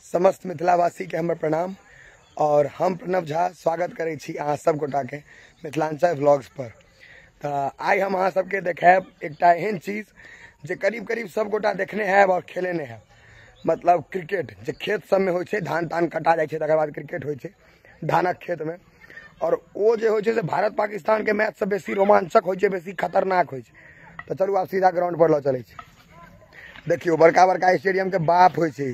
समस्त मिथिलावासी के हमर प्रणाम और हम प्रणव झा स्वागत करै छी अहाँ सब गोटा के मिथिलांचल व्लॉग्स पर। तो आई हम अहाँ सबके देखाब एकटा एहन चीज जे करीब करीब सब गोटा देखने हैब और खेलेने हैब, मतलब क्रिकेट जे खेत सब में होय छै, धान तान कटा जाय छै तकर बाद क्रिकेट होय छै धानक खेत में। और ओ जे होय छै से भारत पाकिस्तान के मैच से बेसी रोमांचक होय छै, बेसी खतरनाक होय छै। तो चलू आप सीधा ग्राउंड पर ल चलै छी। देखियो बड़का बड़का स्टेडियम के बाप होय छै,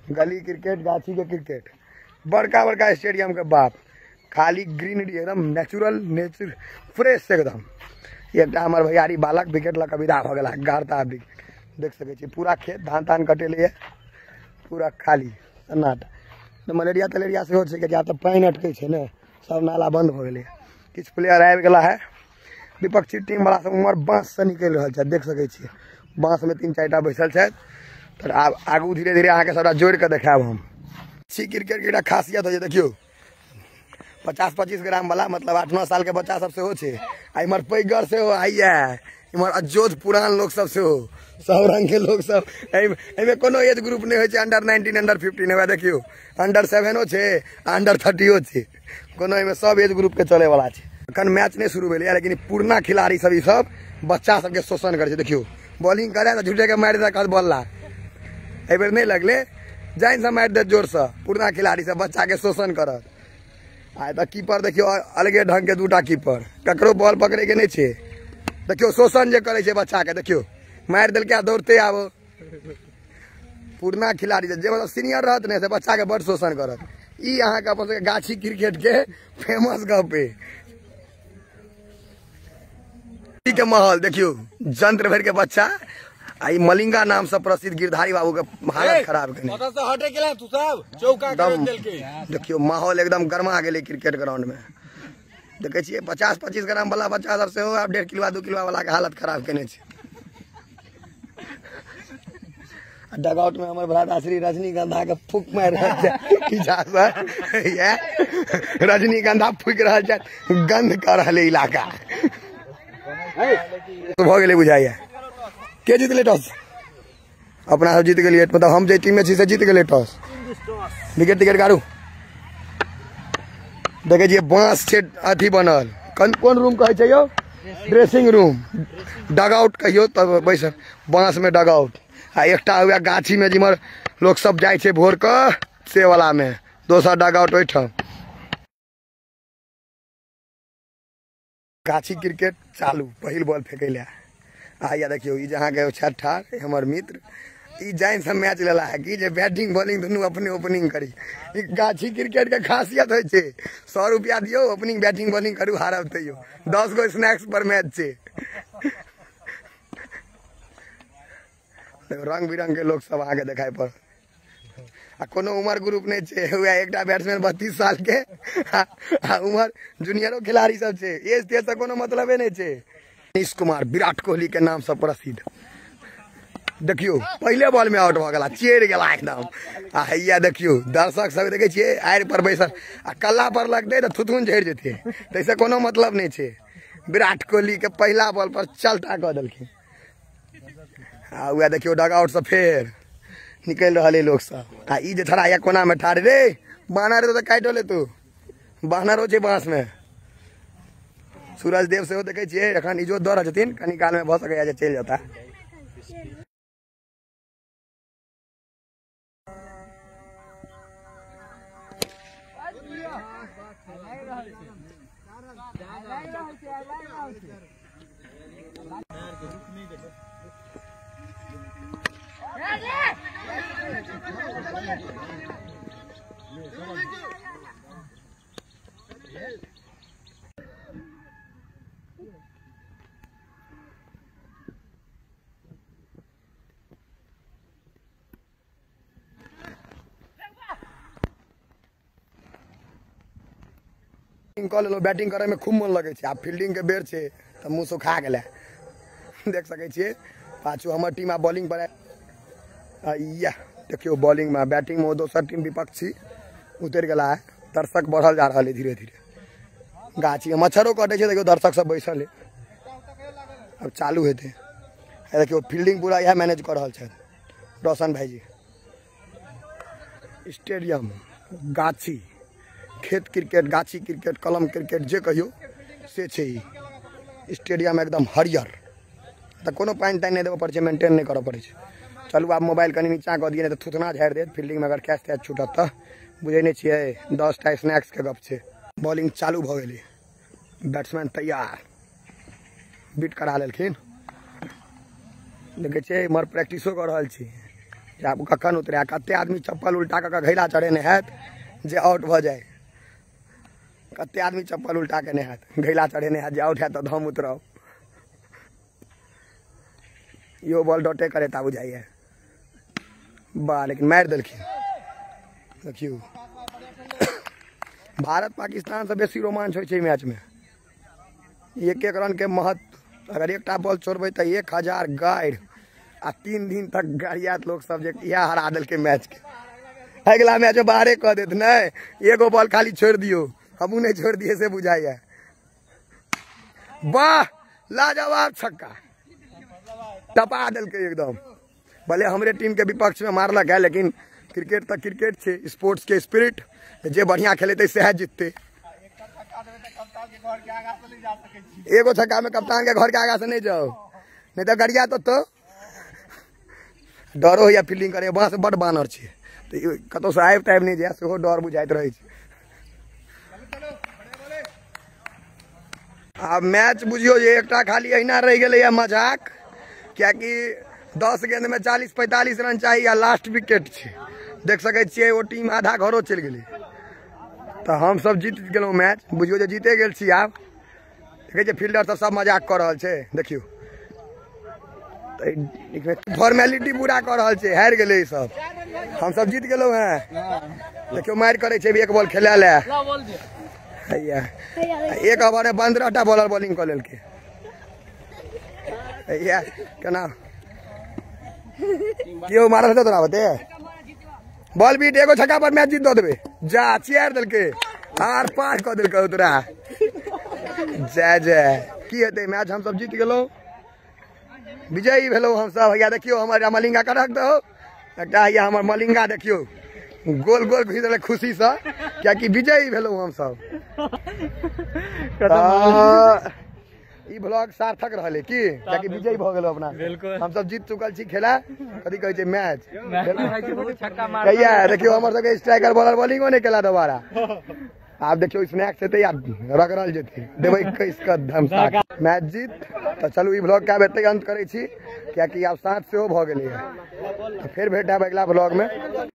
गली क्रिकेट, गाछी के क्रिकेट, बड़का बड़का स्टेडियम के बाप, खाली ग्रीनरी एकदम नेचुरल फ्रेश एकदम। एक हमार भैयारी बालक विकेट लग विदा भ गेला, गारता विकेट देख सके छी। पूरा खेत धान तान कटेले, पूरा खाली सन्नाटा। तो मलेरिया तलेरिया से हो छै कि तो पानी अटके छै ने, सब नाला बंद भ गेले। किछ प्लेयर आबि गेला है विपक्षी टीम वाला सब उमर बांस से निकल रहा है, देख सके छी बांस में 3-4टा बैसल है। तो आब आगू धीरे धीरे अहाँ के सबटा जोड़ के देखाब हम। छी क्रिकेट के खासियत है, देखियो 50-25 ग्राम वाला, मतलब 8-9 साल के बच्चा सब से हो छै। आ इमर पैगर से हो आइया, इमर अजोध पुरान लोग सब से हो, सब रंग के लोग सब। एमे कोनो एज ग्रुप नहीं होय छै, अंडर 19 अंडर 15 है, देखियो अंडर 7 हो छै, अंडर 30 हो छै, कोनो एमे सब एज ग्रुप के चले वाला छै। अखन मैच नहीं शुरू भेलै, लेकिन पुरना खिलाड़ी सब ई सब बच्चा सबके शोषण करे छै। देखियो बॉलिंग करे तो झूठे के मारि दे कद बॉल ए बेर नहीं लगले, जाइन से मारि दे जोर से। पुरना खिलाड़ी सब बच्चा के शोषण करत। आ तो कीपर देखियो अलगे ढंग के दूटा कीपर, ककरो बॉल पकड़े के नहीं छे। देखियो शोषण जे करे छे बच्चा के, देखियो मारि देल के दौड़ते आबो। पुरना खिलाड़ी जे मतलब सीनियर रहत ने से बच्चा के बड़ शोषण करत। ई अहाँ के अपन गाछी क्रिकेट के फेमस गप है। के माहौल देखियो जंत्र भर के बच्चा, आई मलिंगा नाम से प्रसिद्ध गिरधारी बाबू के हालत खराब देखियो माहौल एकदम गरमा गेले क्रिकेट ग्राउंड में। देखे छिए 50-25 ग्राम वाला बच्चा सब से हो, अब 1.5 किलो 2 किलो वाला के हालत खराब केने छे। डगआउट में हमर भ्राता श्री रजनीगंधा के फूक मार रहल छै, रजनीगंधा फूक रहल छै, गंध कर रहल इलाका तो भ गेले बुझाइए। के जीत ले टॉस? अपना सब जीत गेलिए, मतलब हम जे टीम में छी से जीत गेले टॉस। Wicket ticket गाड़ू। देखे छिए बांस छे अथी बनल, कौन रूम कहे छै यो? ड्रेसिंग रूम, डगआउट कहियो तब बैस बांस में डगआउट। आ एकटा हुआ गाछी में जिमर लोग सब जाय छे भोर क से वाला में, दोसर डगआउट ओइठम। गाछी क्रिकेट चालू, पहिल बॉल फेंकेला। आइया देखियो ई जहाँ के छठा हमर मित्र, ई जाइन से मैच लेला है कि जे बैटिंग बॉलिंग दुनू अपने ओपनिंग करी। ई गाछी क्रिकेट के खासियत होय छै, 100 रुपया दियो ओपनिंग बैटिंग बॉलिंग करू, हारब तैयो 10 गो स्नैक्स पर मैच छै। रंग बिरंग के लोग सब आगे देखाई पर, आ कोनो उमर ग्रुप नहीं छे। हुआ एकटा बैट्समैन 32 साल के, आ उमर जूनियरो खिलाड़ी सब छे, एज तेज से कोनो मतलबे नहीं छे। नीतीश कुमार विराट कोहली के नाम से प्रसिद्ध, देखियो पहले बॉल में आउट भ गेला, चेर गेला एकदम। आ हैया देखियो दर्शक सब देखे छिए आड़ पर बैसल, आ कल्ला पर लगते तो थुथुन झड़ जेते, तैसे कोनो मतलब नहीं छे। विराट कोहली के पहला बॉल पर चलता क देलखिन। आ हुआ देखियो डगआउट से फेर निकल रहा लोग सब। आ ई जे थोड़ा या कोना में ठाड़ रे बानर तो काटो ले, तू बानरो छे बांस में। सूरज देव से हो देखे छिए एखन इजोत दऽ रहल छथिन, कनी काल में भ सकै जे चल जाता। बैटिंग करे में खूब मन लगे छे, आ फील्डिंग के बेर छे तो मुंह सुखा गेले। देख सके छिए पाछू हमर टीम आ बॉलिंग पर आइया। देखियो बॉलिंग में, बैटिंग में दोसर टीम विपक्षी उतर गला है। दर्शक बढ़ल जा रहा है धीरे धीरे। गाछी में मच्छरों कटे छे, देखियो दर्शक सब बैसल है, अब चालू हेते। देखियो फील्डिंग पूरा यह मैनेज कर रहा है रोशन भाई जी। स्टेडियम, गाछी, खेत क्रिकेट, गाछी क्रिकेट, कलम क्रिकेट जे कहियो से छै। स्टेडियम एकदम हरियर, तो कोनो पानी तानि नहीं देवे पड़े, मेंटेन नहीं करे पड़े। चलू आब मोबाइल कनी नीचा कऽ दिए, नहीं तो थुथना झाड़ि देत। फील्डिंग में अगर कैच तैच छूटत तो बुझे नहीं छिए 10टा स्नैक्स के गप छै। बॉलिंग चालू भ गेलै, बैट्समैन तैयार, बीट करा लेलखिन। देखे छिए इमहर प्रैक्टिसो कर रहल छी जे आब कखन उतरे। कते आदमी चप्पल उल्टा कऽ घैला चढ़ेने हैत जे आउट भ जाए, कते आदमी चप्पल उल्टा केने हैत, घैला चढ़ेने हैत जे आउट हैत तो हम उतरब। यो बॉल डॉटे करे ता बुझाइए बा, लेकिन मारि देलखिन। देखियो भारत पाकिस्तान से बेसी रोमांच होइ छै मैच में। एक एक रन के महत्व, अगर एकटा बॉल छोड़बै तो 1000 गाड़ि आ 3 दिन तक गाड़ियात लोग सब जे इएह हरा देलकै मैच के। अगला मैच में बाहरे कह देत नहीं, एगो बॉल खाली छोड़ दियो, हमू नहीं छोड़ दिए से बुझाइए। वाह लाजवाब छक्का, टपा दिलके एकदम। भले हमरे टीम के विपक्ष में मारलक है, लेकिन क्रिकेट तो क्रिकेट छे, स्पोर्ट्स के स्पिरिट, जे बढ़िया खेलेते सह जीतते। एगो छक्का में कप्तान के घर के आगा से नहीं जाओ, नहीं तो गरिया तो डरो या फील्डिंग करे। वहां से बड़ बानर छे, तो कतौ से आबि ताबि नहीं जाए, सेहो डर बुझाइत रहे छे। अब मैच बुझियो जे एकटा खाली अहिना रह गेलै मजाक, क्या कि 10 गेंद में 40-45 रन चाहिए, लास्ट विकेट छे। देख सके छिए वो टीम आधा घरों चल गई, तो हम सब जीत गेलौं मैच। बुझियो जे जीते गेल छी। आब देखे फील्डर सब मजाक कर रहल छे, देखियो फॉर्मेलिटी पूरा कर रहल छे, हारि गेले सब, हम सब जीत गेलौं हैं। देखियो मार करे छे, एक बॉल खेला ले, एक ओवर में 15टा बॉलर बॉलिंग कर लेलके। केना क्यों मारा था तोरा बते बॉल बीट, एगो छक्का पर मैच जीत दो देबे। जा चेयर दिलके, आर पार कर दिलके तोरा। जय जय की हेते, मैच हम सब जीत गेलौं, विजयी भेलौं हम सब। भैया देखियो हमर मलिंगा का रख दो, एकटा या हमर मलिंगा देखियो गोल गोल घुस रहले खुशी से, क्या कि विजयी भेलौं हम सब। ई ब्लॉग सार्थक रहले की, क्या कि विजयी भ गेलो अपना। हम सब जीत चुकल छी खेला, कथि कहै छै मैच। कहिया देखियो हमर सबके स्ट्राइकर बॉलर बॉलिंगो नहीं केला दोबारा। आप देखियो स्नैक्स हेते या रगड़ल जेते, देबै 21 का धमसा मैच जीत। तो चलू ई ब्लॉग का बेते अंत करै छी, क्या कि आब 7 सेहो भ गेलै है। तो फिर भेट आब अगला ब्लॉग में।